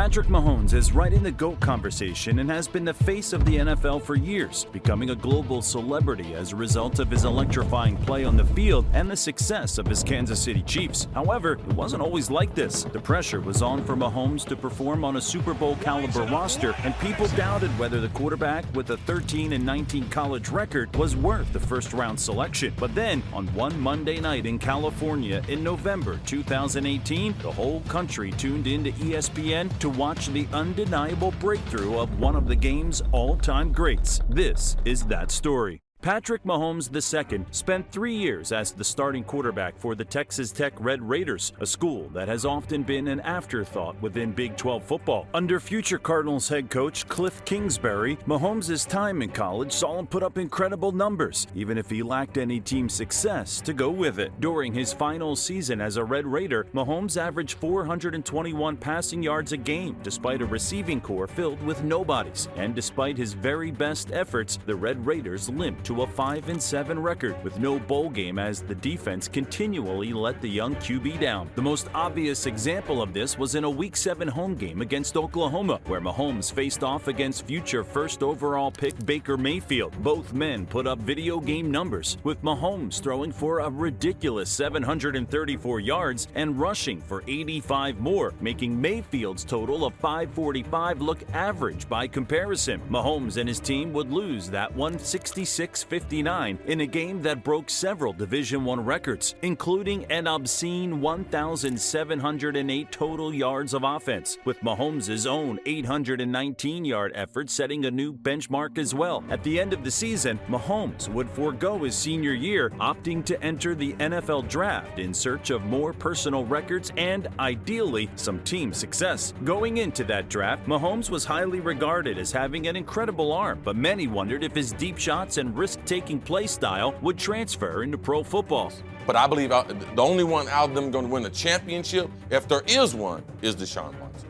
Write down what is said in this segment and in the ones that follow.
Patrick Mahomes is right in the GOAT conversation and has been the face of the NFL for years, becoming a global celebrity as a result of his electrifying play on the field and the success of his Kansas City Chiefs. However, it wasn't always like this. The pressure was on for Mahomes to perform on a Super Bowl caliber roster, and people doubted whether the quarterback with a 13-19 college record was worth the first-round selection. But then, on one Monday night in California in November 2018, the whole country tuned into ESPN to watch the undeniable breakthrough of one of the game's all-time greats. This is that story. Patrick Mahomes II spent 3 years as the starting quarterback for the Texas Tech Red Raiders, a school that has often been an afterthought within Big 12 football. Under future Cardinals head coach Cliff Kingsbury, Mahomes' time in college saw him put up incredible numbers, even if he lacked any team success to go with it. During his final season as a Red Raider, Mahomes averaged 421 passing yards a game, despite a receiving corps filled with nobodies. And despite his very best efforts, the Red Raiders limped to a 5-7 record with no bowl game as the defense continually let the young QB down. The most obvious example of this was in a Week 7 home game against Oklahoma, where Mahomes faced off against future first overall pick Baker Mayfield. Both men put up video game numbers, with Mahomes throwing for a ridiculous 734 yards and rushing for 85 more, making Mayfield's total of 545 look average by comparison. Mahomes and his team would lose that one 66-59 in a game that broke several Division I records, including an obscene 1,708 total yards of offense, with Mahomes' own 819-yard effort setting a new benchmark as well. At the end of the season, Mahomes would forego his senior year, opting to enter the NFL draft in search of more personal records and, ideally, some team success. Going into that draft, Mahomes was highly regarded as having an incredible arm, but many wondered if his deep shots and risk-taking play style would transfer into pro football. But I believe the only one out of them going to win a championship, if there is one, is Deshaun Watson.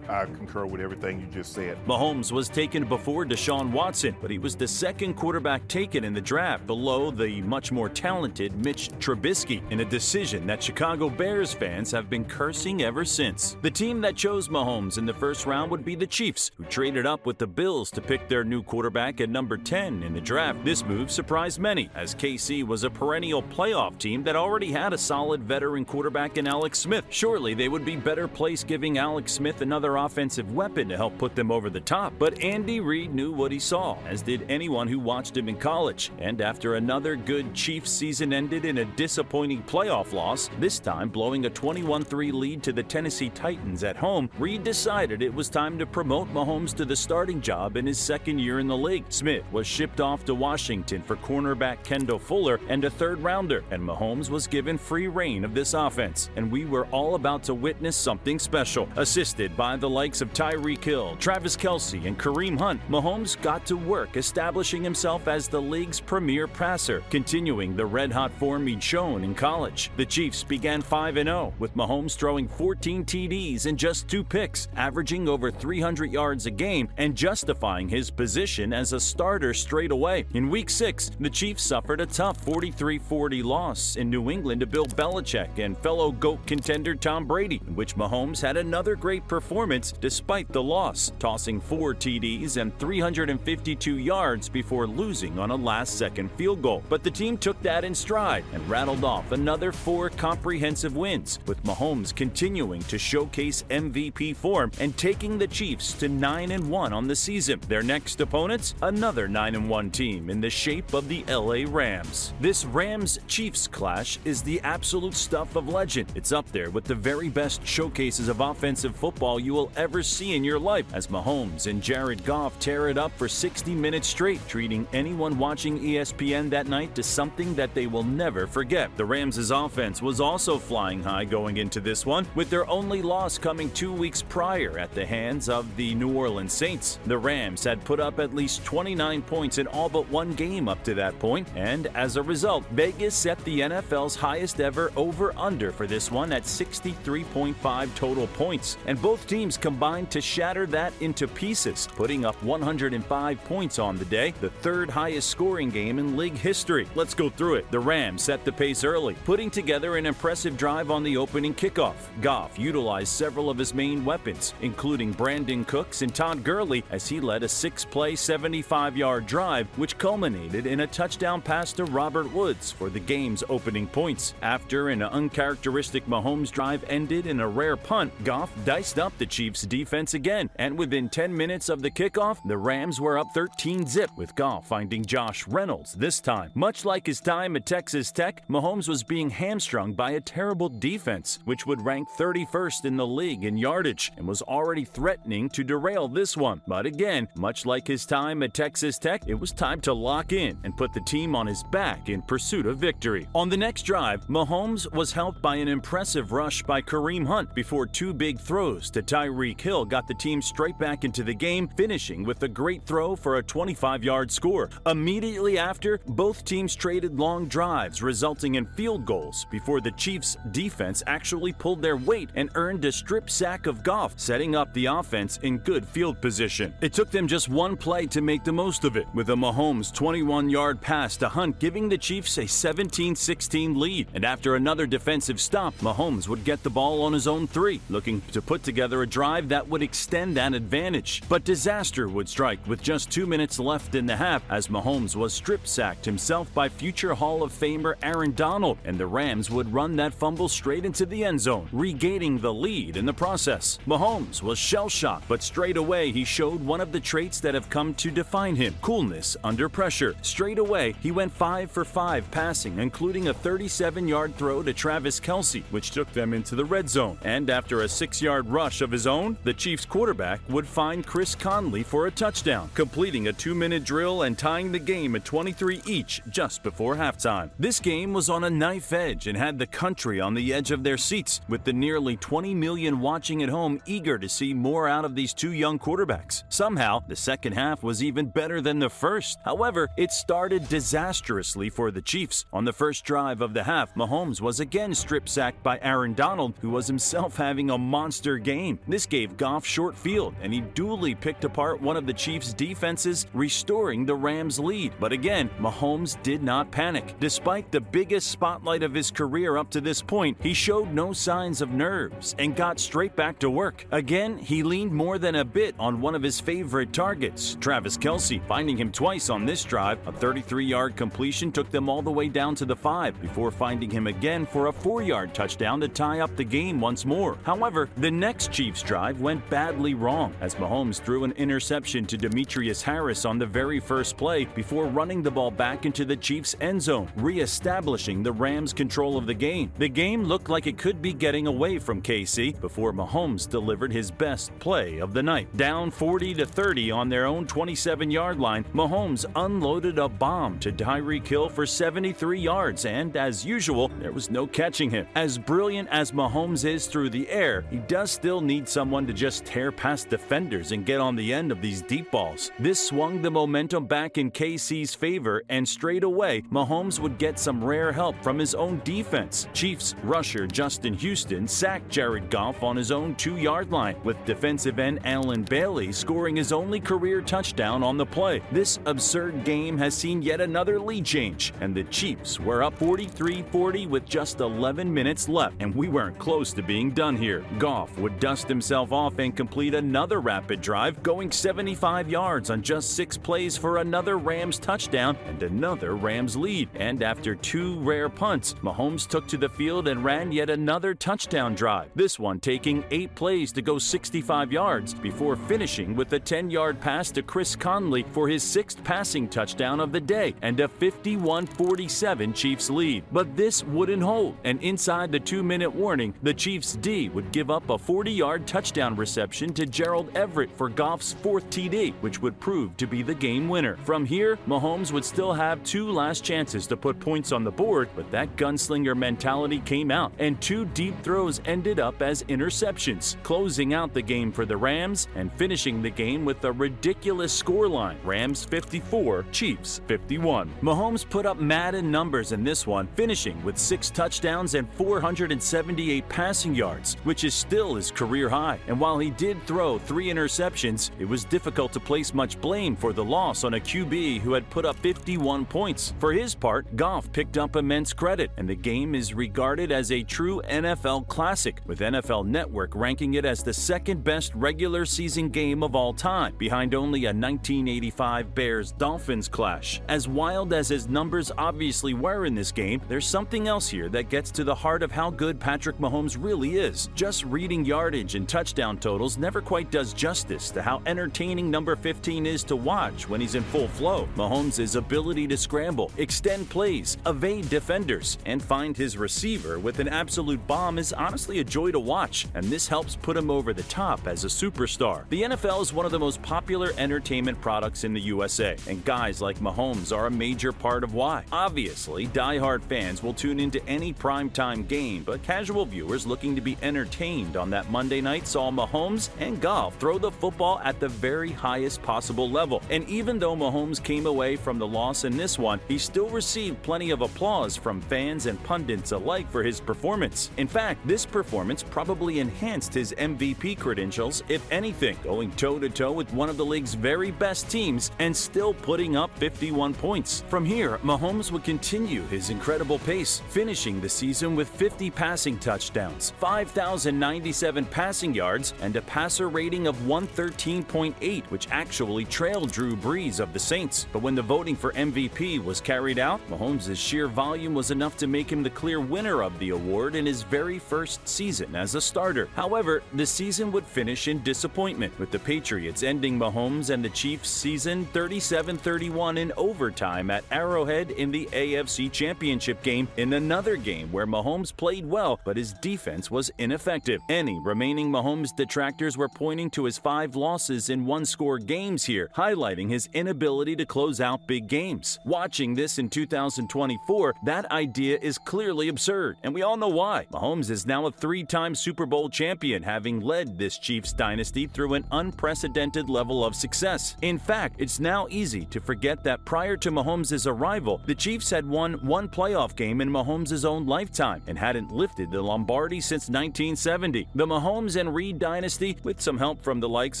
I concur with everything you just said. Mahomes was taken before Deshaun Watson, but he was the second quarterback taken in the draft, below the much more talented Mitch Trubisky, in a decision that Chicago Bears fans have been cursing ever since. The team that chose Mahomes in the first round would be the Chiefs, who traded up with the Bills to pick their new quarterback at number 10 in the draft. This move surprised many, as KC was a perennial playoff team that already had a solid veteran quarterback in Alex Smith. Surely they would be better placed giving Alex Smith another offensive weapon to help put them over the top. But Andy Reid knew what he saw, as did anyone who watched him in college. And after another good Chiefs season ended in a disappointing playoff loss, this time blowing a 21-3 lead to the Tennessee Titans at home, Reid decided it was time to promote Mahomes to the starting job in his second year in the league. Smith was shipped off to Washington for cornerback Kendall Fuller and a third-rounder, and Mahomes was given free reign of this offense. And we were all about to witness something special. Assisted by the likes of Tyreek Hill, Travis Kelce, and Kareem Hunt, Mahomes got to work establishing himself as the league's premier passer, continuing the red-hot form he'd shown in college. The Chiefs began 5-0, with Mahomes throwing 14 TDs and just 2 picks, averaging over 300 yards a game and justifying his position as a starter straight away. In Week 6, the Chiefs suffered a tough 43-40 loss in New England to Bill Belichick and fellow GOAT contender Tom Brady, in which Mahomes had another great performance despite the loss, tossing 4 TDs and 352 yards before losing on a last-second field goal. But the team took that in stride and rattled off another 4 comprehensive wins, with Mahomes continuing to showcase MVP form and taking the Chiefs to 9-1 on the season. Their next opponents, another 9-1 team in the shape of the LA Rams. This Rams-Chiefs clash is the absolute stuff of legend. It's up there with the very best showcases of offensive football you will ever see in your life, as Mahomes and Jared Goff tear it up for 60 minutes straight, treating anyone watching ESPN that night to something that they will never forget. The Rams' offense was also flying high going into this one, with their only loss coming 2 weeks prior at the hands of the New Orleans Saints. The Rams had put up at least 29 points in all but one game up to that point, and as a result, Vegas set the NFL's highest ever over-under for this one at 63.5 total points, and both teams teams combined to shatter that into pieces, putting up 105 points on the day, the third highest scoring game in league history. Let's go through it. The Rams set the pace early, putting together an impressive drive on the opening kickoff. Goff utilized several of his main weapons, including Brandon Cooks and Todd Gurley, as he led a 6-play, 75-yard drive, which culminated in a touchdown pass to Robert Woods for the game's opening points. After an uncharacteristic Mahomes drive ended in a rare punt, Goff diced up the Chiefs' defense again, and within 10 minutes of the kickoff, the Rams were up 13-zip, with Goff finding Josh Reynolds this time. Much like his time at Texas Tech, Mahomes was being hamstrung by a terrible defense, which would rank 31st in the league in yardage, and was already threatening to derail this one. But again, much like his time at Texas Tech, it was time to lock in and put the team on his back in pursuit of victory. On the next drive, Mahomes was helped by an impressive rush by Kareem Hunt before two big throws to Tyreek Hill got the team straight back into the game, finishing with a great throw for a 25-yard score. Immediately after, both teams traded long drives, resulting in field goals before the Chiefs' defense actually pulled their weight and earned a strip sack of Goff, setting up the offense in good field position. It took them just one play to make the most of it, with a Mahomes 21-yard pass to Hunt giving the Chiefs a 17-16 lead. And after another defensive stop, Mahomes would get the ball on his own 3, looking to put together a drive that would extend that advantage. But disaster would strike with just 2 minutes left in the half, as Mahomes was strip-sacked himself by future Hall of Famer Aaron Donald, and the Rams would run that fumble straight into the end zone, regaining the lead in the process. Mahomes was shell-shocked, but straight away he showed one of the traits that have come to define him: coolness under pressure. Straight away, he went 5 for 5 passing, including a 37-yard throw to Travis Kelce, which took them into the red zone. And after a 6-yard rush of his own, the Chiefs quarterback would find Chris Conley for a touchdown, completing a 2-minute drill and tying the game at 23 each just before halftime. This game was on a knife edge and had the country on the edge of their seats, with the nearly 20 million watching at home eager to see more out of these two young quarterbacks. Somehow, the second half was even better than the first. However, it started disastrously for the Chiefs. On the first drive of the half, Mahomes was again strip-sacked by Aaron Donald, who was himself having a monster game. This gave Goff short field, and he duly picked apart one of the Chiefs' defenses, restoring the Rams' lead. But again, Mahomes did not panic. Despite the biggest spotlight of his career up to this point, he showed no signs of nerves and got straight back to work. Again, he leaned more than a bit on one of his favorite targets, Travis Kelce, finding him twice on this drive. A 33-yard completion took them all the way down to the 5, before finding him again for a 4-yard touchdown to tie up the game once more. However, the next Chiefs drive went badly wrong, as Mahomes threw an interception to Demetrius Harris on the very first play before running the ball back into the Chiefs' end zone, re-establishing the Rams' control of the game. The game looked like it could be getting away from KC before Mahomes delivered his best play of the night. Down 40-30 on their own 27-yard line, Mahomes unloaded a bomb to Tyreek Hill for 73 yards, and as usual, there was no catching him. As brilliant as Mahomes is through the air, he does still need someone to just tear past defenders and get on the end of these deep balls. This swung the momentum back in KC's favor, and straight away, Mahomes would get some rare help from his own defense. Chiefs rusher Justin Houston sacked Jared Goff on his own 2-yard line, with defensive end Allen Bailey scoring his only career touchdown on the play. This absurd game has seen yet another lead change, and the Chiefs were up 43-40 with just 11 minutes left, and we weren't close to being done here. Goff would dust himself off and complete another rapid drive, going 75 yards on just 6 plays for another Rams touchdown and another Rams lead. And after 2 rare punts, Mahomes took to the field and ran yet another touchdown drive, this one taking 8 plays to go 65 yards before finishing with a 10-yard pass to Chris Conley for his 6th passing touchdown of the day and a 51-47 Chiefs lead. But this wouldn't hold, and inside the 2-minute warning, the Chiefs D would give up a 40-yard touchdown reception to Gerald Everett for Goff's 4th TD, which would prove to be the game winner. From here, Mahomes would still have 2 last chances to put points on the board, but that gunslinger mentality came out, and 2 deep throws ended up as interceptions, closing out the game for the Rams and finishing the game with a ridiculous scoreline: Rams 54, Chiefs 51. Mahomes put up Madden numbers in this one, finishing with 6 touchdowns and 478 passing yards, which is still his career high. high. And while he did throw 3 interceptions, it was difficult to place much blame for the loss on a QB who had put up 51 points. For his part, Goff picked up immense credit, and the game is regarded as a true NFL classic, with NFL Network ranking it as the second best regular season game of all time, behind only a 1985 Bears-Dolphins clash. As wild as his numbers obviously were in this game, there's something else here that gets to the heart of how good Patrick Mahomes really is. Just reading yardage and touchdown totals never quite does justice to how entertaining number 15 is to watch when he's in full flow. Mahomes' ability to scramble, extend plays, evade defenders, and find his receiver with an absolute bomb is honestly a joy to watch, and this helps put him over the top as a superstar. The NFL is one of the most popular entertainment products in the USA, and guys like Mahomes are a major part of why. Obviously, die-hard fans will tune into any primetime game, but casual viewers looking to be entertained on that Monday night saw Mahomes and Goff throw the football at the very highest possible level. And even though Mahomes came away from the loss in this one, he still received plenty of applause from fans and pundits alike for his performance. In fact, this performance probably enhanced his MVP credentials, if anything, going toe-to-toe with one of the league's very best teams and still putting up 51 points. From here, Mahomes would continue his incredible pace, finishing the season with 50 passing touchdowns, 5,097 passing yards, and a passer rating of 113.8, which actually trailed Drew Brees of the Saints. But when the voting for MVP was carried out, Mahomes' sheer volume was enough to make him the clear winner of the award in his very first season as a starter. However, the season would finish in disappointment, with the Patriots ending Mahomes and the Chiefs' season 37-31 in overtime at Arrowhead in the AFC Championship game, in another game where Mahomes played well, but his defense was ineffective. Any remaining Mahomes detractors were pointing to his 5 losses in one-score games here, highlighting his inability to close out big games. Watching this in 2024, that idea is clearly absurd, and we all know why. Mahomes is now a 3-time Super Bowl champion, having led this Chiefs dynasty through an unprecedented level of success. In fact, it's now easy to forget that prior to Mahomes' arrival, the Chiefs had won 1 playoff game in Mahomes' own lifetime and hadn't lifted the Lombardi since 1970. The Mahomes and Reed dynasty, with some help from the likes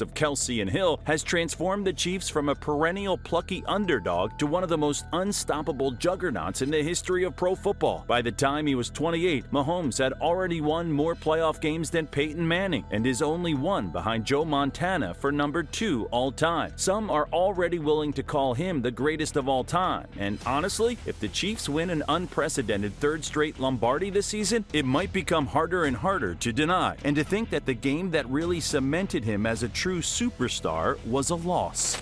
of Kelsey and Hill, has transformed the Chiefs from a perennial plucky underdog to one of the most unstoppable juggernauts in the history of pro football. By the time he was 28, Mahomes had already won more playoff games than Peyton Manning, and is only one behind Joe Montana for number 2 all-time. Some are already willing to call him the greatest of all time, and honestly, if the Chiefs win an unprecedented 3rd straight Lombardi this season, it might become harder and harder to deny, and to think that the game that really cemented him as a true superstar was a loss.